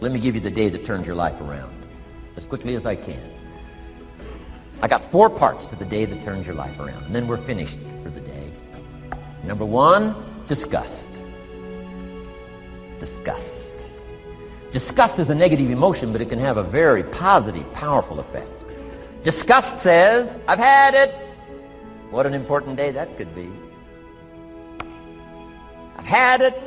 Let me give you the day that turns your life around, as quickly as I can. I got 4 parts to the day that turns your life around, and then we're finished for the day. Number 1, disgust. Disgust. Disgust is a negative emotion, but it can have a very positive, powerful effect. Disgust says, I've had it. What an important day that could be. I've had it.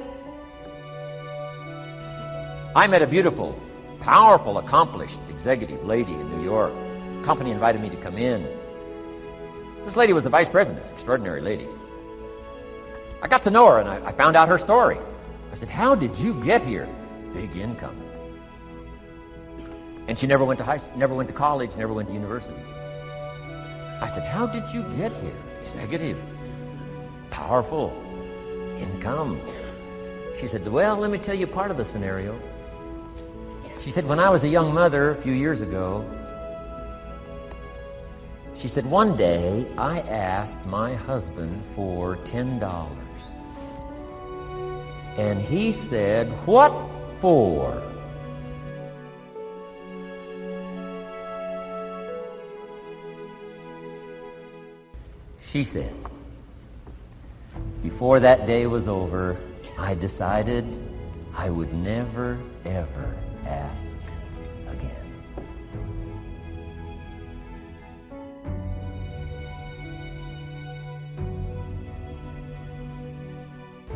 I met a beautiful, powerful, accomplished executive lady in New York. The company invited me to come in. This lady was the vice president, extraordinary lady. I got to know her, and I found out her story. I said, how did you get here? Big income. And she never went to college, never went to university. I said, how did you get here? Executive, powerful, income. She said, well, let me tell you part of the scenario. She said, when I was a young mother a few years ago, she said, one day I asked my husband for $10. And he said, what for? She said, before that day was over, I decided I would never, ever ask again.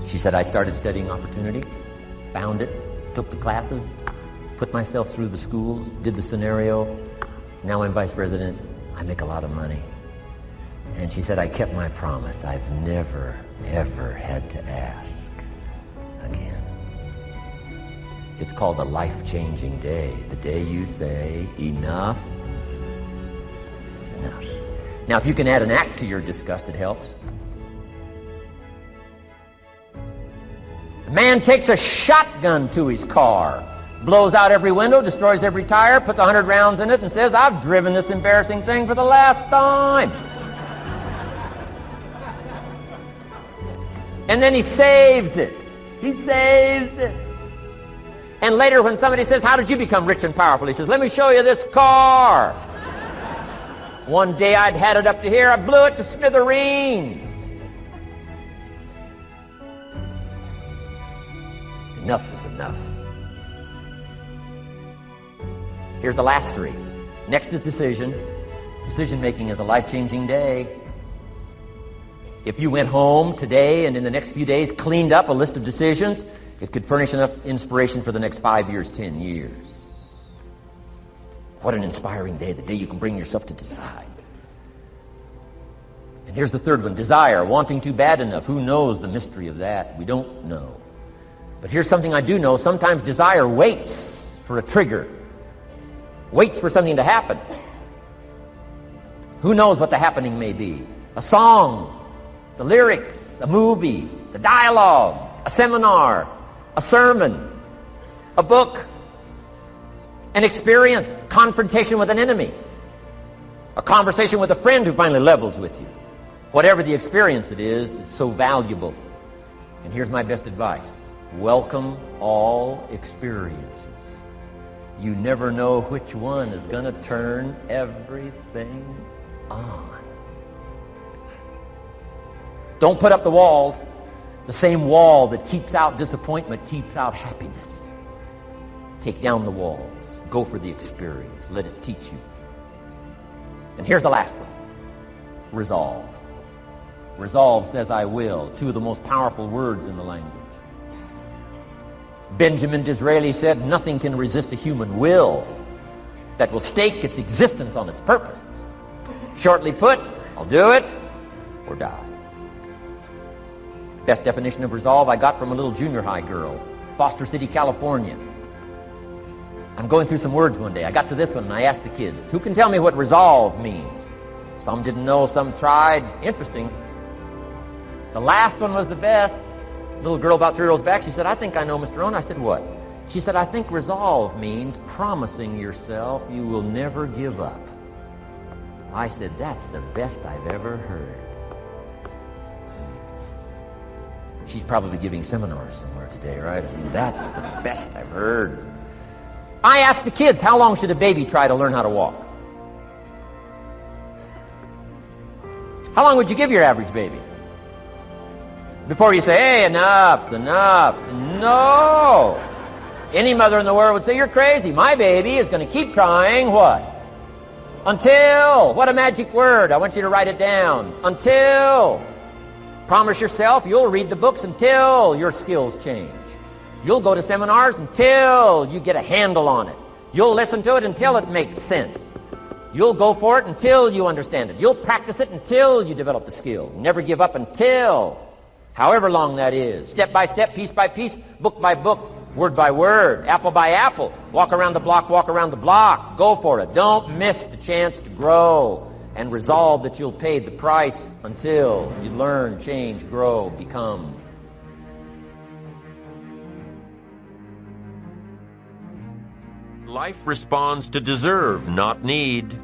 She said, I started studying opportunity, found it, took the classes, put myself through the schools, did the scenario. Now I'm vice president. I make a lot of money. And she said, I kept my promise. I've never, ever had to ask again. It's called a life-changing day. The day you say, enough is enough. Now, if you can add an act to your disgust, it helps. A man takes a shotgun to his car, blows out every window, destroys every tire, puts 100 rounds in it, and says, I've driven this embarrassing thing for the last time. And then he saves it. He saves it. And later when somebody says, how did you become rich and powerful? He says, let me show you this car. One day I'd had it up to here. I blew it to smithereens. Enough is enough. Here's the last 3. Next is decision. Decision making is a life-changing day. If you went home today and in the next few days cleaned up a list of decisions, it could furnish enough inspiration for the next 5 years, 10 years. What an inspiring day, the day you can bring yourself to decide. And here's the 3rd one, desire, wanting to bad enough. Who knows the mystery of that? We don't know. But here's something I do know. Sometimes desire waits for a trigger, waits for something to happen. Who knows what the happening may be? A song, the lyrics, a movie, the dialogue, a seminar, a sermon, a book, an experience, confrontation with an enemy, a conversation with a friend who finally levels with you. Whatever the experience it is, it's so valuable. And here's my best advice. Welcome all experiences. You never know which one is going to turn everything on. Don't put up the walls. The same wall that keeps out disappointment keeps out happiness. Take down the walls. Go for the experience. Let it teach you. And here's the last one. Resolve. Resolve says I will. 2 of the most powerful words in the language. Benjamin Disraeli said, nothing can resist a human will that will stake its existence on its purpose. Shortly put, I'll do it or die. Best definition of resolve I got from a little junior high girl, Foster City, California. I'm going through some words one day. I got to this one and I asked the kids, who can tell me what resolve means? Some didn't know, some tried. Interesting. The last one was the best. Little girl about 3 rows back, she said, I think I know, Mr. Rohn. I said, what? She said, I think resolve means promising yourself you will never give up. I said, that's the best I've ever heard. She's probably giving seminars somewhere today, right? I mean, that's the best I've heard. I ask the kids, how long should a baby try to learn how to walk? How long would you give your average baby? Before you say, hey, enough's enough. No. Any mother in the world would say, you're crazy. My baby is going to keep trying what? Until. What a magic word. I want you to write it down. Until. Promise yourself you'll read the books until your skills change. You'll go to seminars until you get a handle on it. You'll listen to it until it makes sense. You'll go for it until you understand it. You'll practice it until you develop the skill. Never give up until, however long that is. Step by step, piece by piece, book by book, word by word, apple by apple. Walk around the block, walk around the block. Go for it. Don't miss the chance to grow. And resolve that you'll pay the price until you learn, change, grow, become. Life responds to deserve, not need.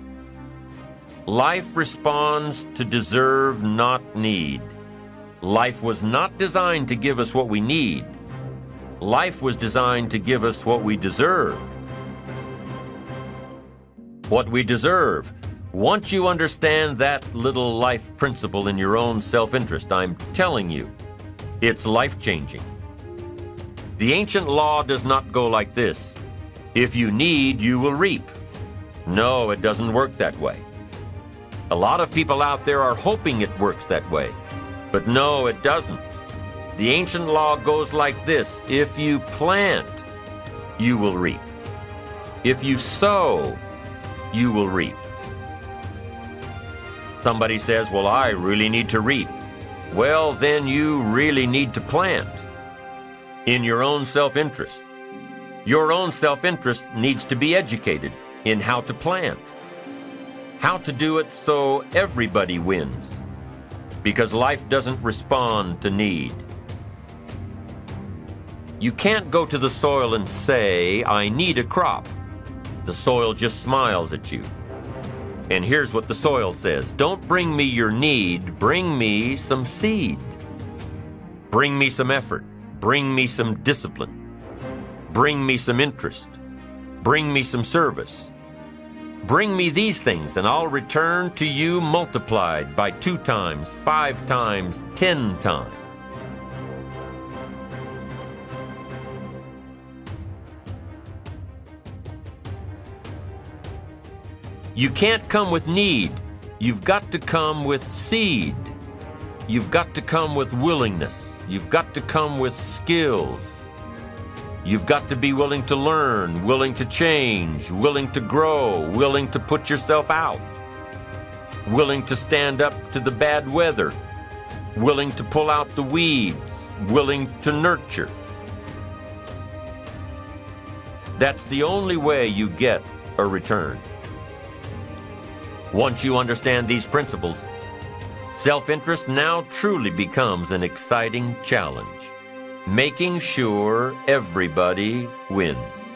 Life responds to deserve, not need. Life was not designed to give us what we need. Life was designed to give us what we deserve. What we deserve. Once you understand that little life principle in your own self-interest, I'm telling you, it's life-changing. The ancient law does not go like this. If you need, you will reap. No, it doesn't work that way. A lot of people out there are hoping it works that way. But no, it doesn't. The ancient law goes like this. If you plant, you will reap. If you sow, you will reap. Somebody says, well, I really need to reap. Well, then you really need to plant in your own self-interest. Your own self-interest needs to be educated in how to plant, how to do it so everybody wins, because life doesn't respond to need. You can't go to the soil and say, I need a crop. The soil just smiles at you. And here's what the soil says. Don't bring me your need, bring me some seed. Bring me some effort. Bring me some discipline. Bring me some interest. Bring me some service. Bring me these things, and I'll return to you multiplied by 2 times, 5 times, 10 times. You can't come with need. You've got to come with seed. You've got to come with willingness. You've got to come with skills. You've got to be willing to learn, willing to change, willing to grow, willing to put yourself out, willing to stand up to the bad weather, willing to pull out the weeds, willing to nurture. That's the only way you get a return. Once you understand these principles, self-interest now truly becomes an exciting challenge, making sure everybody wins.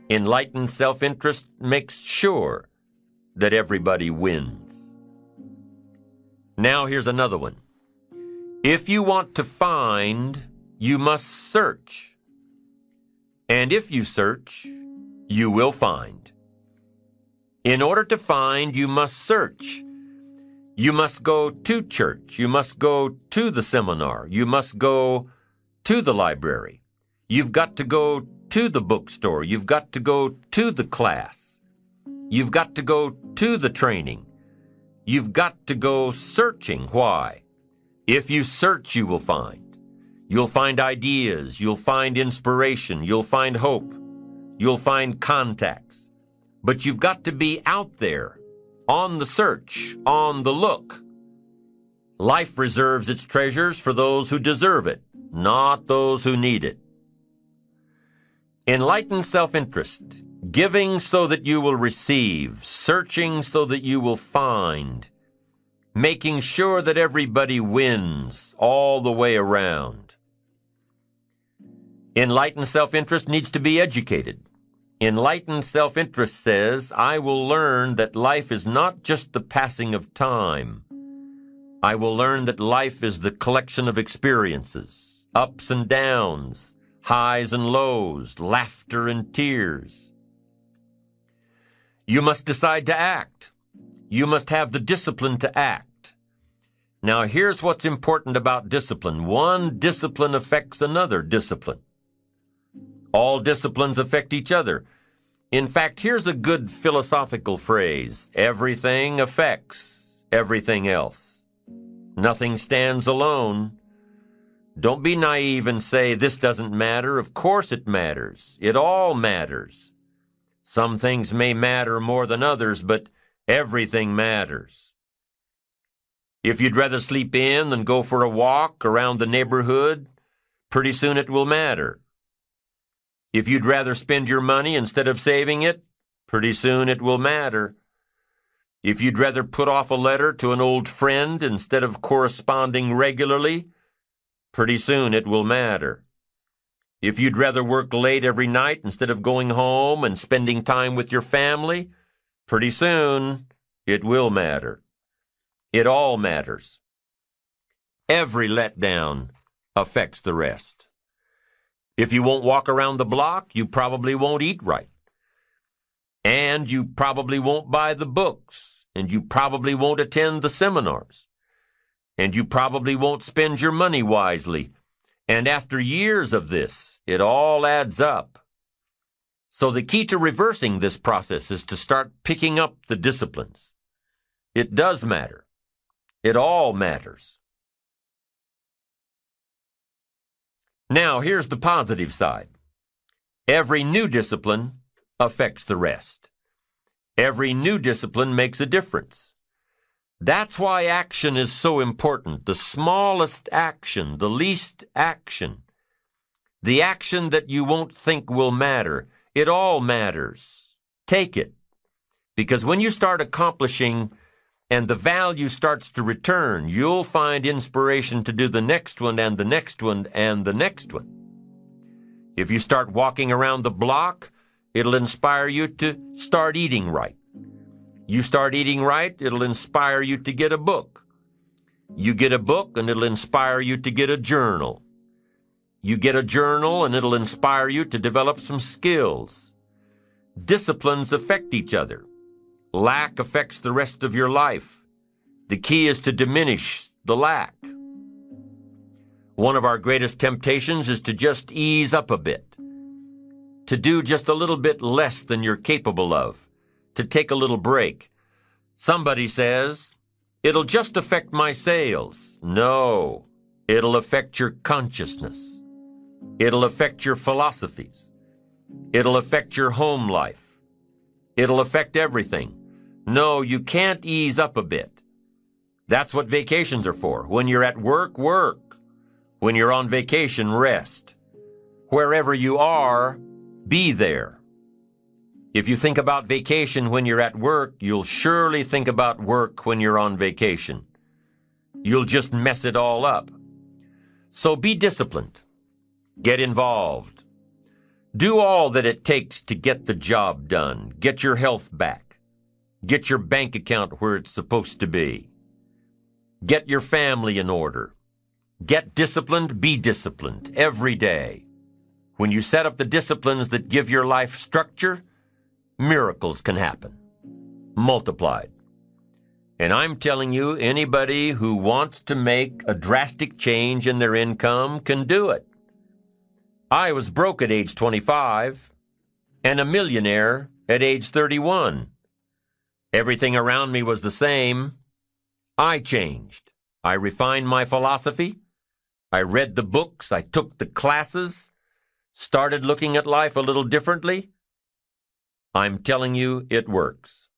Enlightened self-interest makes sure that everybody wins. Now here's another one. If you want to find, you must search. And if you search, you will find. In order to find, you must search. You must go to church. You must go to the seminar. You must go to the library. You've got to go to the bookstore. You've got to go to the class. You've got to go to the training. You've got to go searching. Why? If you search, you will find. You'll find ideas. You'll find inspiration. You'll find hope. You'll find contacts. But you've got to be out there, on the search, on the look. Life reserves its treasures for those who deserve it, not those who need it. Enlightened self-interest, giving so that you will receive, searching so that you will find, making sure that everybody wins all the way around. Enlightened self-interest needs to be educated. Enlightened self-interest says, I will learn that life is not just the passing of time. I will learn that life is the collection of experiences, ups and downs, highs and lows, laughter and tears. You must decide to act. You must have the discipline to act. Now, here's what's important about discipline. One discipline affects another discipline. All disciplines affect each other. In fact, here's a good philosophical phrase. Everything affects everything else. Nothing stands alone. Don't be naive and say, this doesn't matter. Of course it matters. It all matters. Some things may matter more than others, but everything matters. If you'd rather sleep in than go for a walk around the neighborhood, pretty soon it will matter. If you'd rather spend your money instead of saving it, pretty soon it will matter. If you'd rather put off a letter to an old friend instead of corresponding regularly, pretty soon it will matter. If you'd rather work late every night instead of going home and spending time with your family, pretty soon it will matter. It all matters. Every letdown affects the rest. If you won't walk around the block, you probably won't eat right. And you probably won't buy the books, and you probably won't attend the seminars, and you probably won't spend your money wisely. And after years of this, it all adds up. So the key to reversing this process is to start picking up the disciplines. It does matter. It all matters. Now, here's the positive side. Every new discipline affects the rest. Every new discipline makes a difference. That's why action is so important. The smallest action, the least action, the action that you won't think will matter, it all matters. Take it. Because when you start accomplishing and the value starts to return, you'll find inspiration to do the next one and the next one and the next one. If you start walking around the block, it'll inspire you to start eating right. You start eating right, it'll inspire you to get a book. You get a book, and it'll inspire you to get a journal. You get a journal, and it'll inspire you to develop some skills. Disciplines affect each other. Lack affects the rest of your life. The key is to diminish the lack. One of our greatest temptations is to just ease up a bit, to do just a little bit less than you're capable of, to take a little break. Somebody says, it'll just affect my sales. No, it'll affect your consciousness. It'll affect your philosophies. It'll affect your home life. It'll affect everything. No, you can't ease up a bit. That's what vacations are for. When you're at work, work. When you're on vacation, rest. Wherever you are, be there. If you think about vacation when you're at work, you'll surely think about work when you're on vacation. You'll just mess it all up. So be disciplined. Get involved. Do all that it takes to get the job done. Get your health back. Get your bank account where it's supposed to be. Get your family in order. Get disciplined, be disciplined every day. When you set up the disciplines that give your life structure, miracles can happen, multiplied. And I'm telling you, anybody who wants to make a drastic change in their income can do it. I was broke at age 25 and a millionaire at age 31. Everything around me was the same. I changed. I refined my philosophy. I read the books. I took the classes. Started looking at life a little differently. I'm telling you, it works.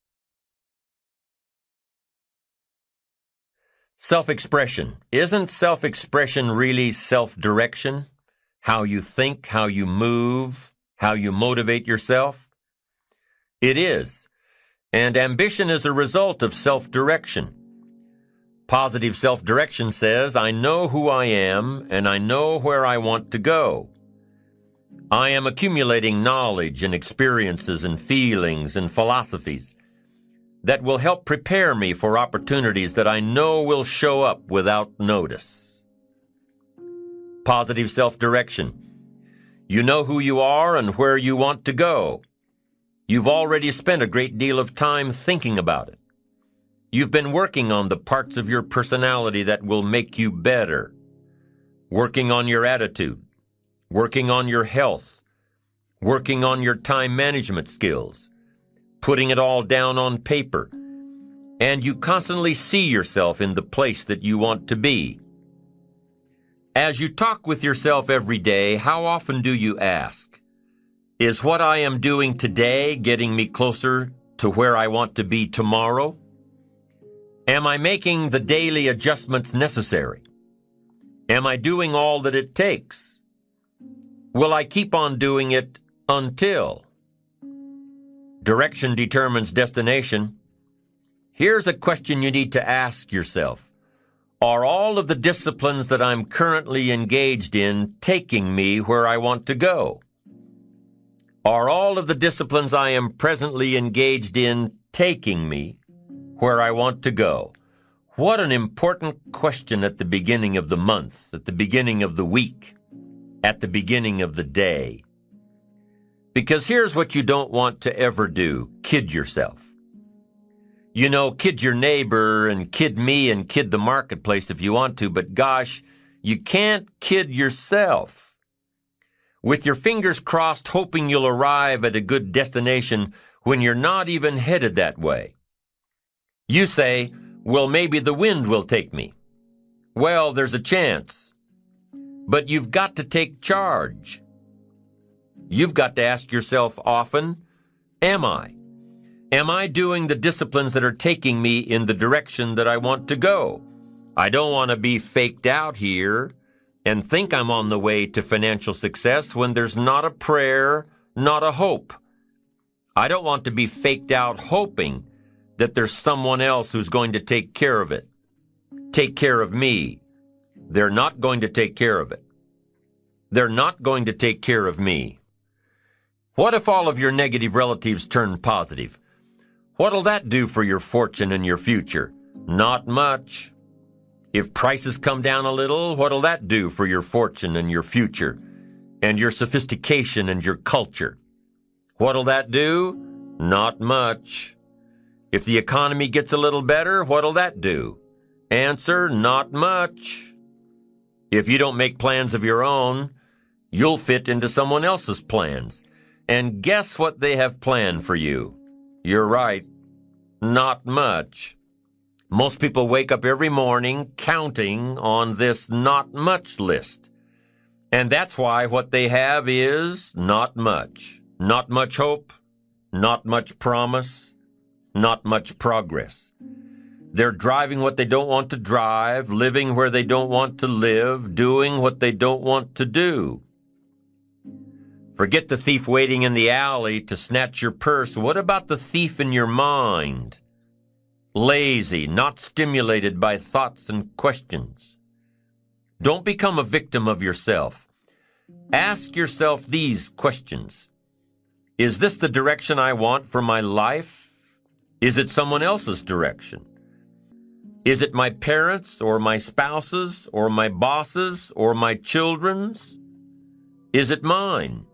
Self-expression. Isn't self-expression really self-direction? How you think, how you move, how you motivate yourself? It is. And ambition is a result of self-direction. Positive self-direction says, I know who I am and I know where I want to go. I am accumulating knowledge and experiences and feelings and philosophies that will help prepare me for opportunities that I know will show up without notice. Positive self-direction. You know who you are and where you want to go. You've already spent a great deal of time thinking about it. You've been working on the parts of your personality that will make you better. Working on your attitude. Working on your health. Working on your time management skills. Putting it all down on paper. And you constantly see yourself in the place that you want to be. As you talk with yourself every day, how often do you ask, is what I am doing today getting me closer to where I want to be tomorrow? Am I making the daily adjustments necessary? Am I doing all that it takes? Will I keep on doing it until? Direction determines destination. Here's a question you need to ask yourself. Are all of the disciplines that I'm currently engaged in taking me where I want to go? Are all of the disciplines I am presently engaged in taking me where I want to go? What an important question at the beginning of the month, at the beginning of the week, at the beginning of the day. Because here's what you don't want to ever do: kid yourself. You know, kid your neighbor and kid me and kid the marketplace if you want to, but gosh, you can't kid yourself. With your fingers crossed, hoping you'll arrive at a good destination when you're not even headed that way. You say, well, maybe the wind will take me. Well, there's a chance. But you've got to take charge. You've got to ask yourself often, am I? Am I doing the disciplines that are taking me in the direction that I want to go? I don't want to be faked out here and think I'm on the way to financial success when there's not a prayer, not a hope. I don't want to be faked out hoping that there's someone else who's going to take care of it, take care of me. They're not going to take care of it. They're not going to take care of me. What if all of your negative relatives turn positive? What'll that do for your fortune and your future? Not much. If prices come down a little, what'll that do for your fortune and your future and your sophistication and your culture? What'll that do? Not much. If the economy gets a little better, what'll that do? Answer, not much. If you don't make plans of your own, you'll fit into someone else's plans. And guess what they have planned for you? You're right. Not much. Most people wake up every morning counting on this not much list. And that's why what they have is not much. Not much hope, not much promise, not much progress. They're driving what they don't want to drive, living where they don't want to live, doing what they don't want to do. Forget the thief waiting in the alley to snatch your purse. What about the thief in your mind? Lazy, not stimulated by thoughts and questions. Don't become a victim of yourself. Ask yourself these questions. Is this the direction I want for my life? Is it someone else's direction? Is it my parents' or my spouse's or my boss's or my children's? Is it mine?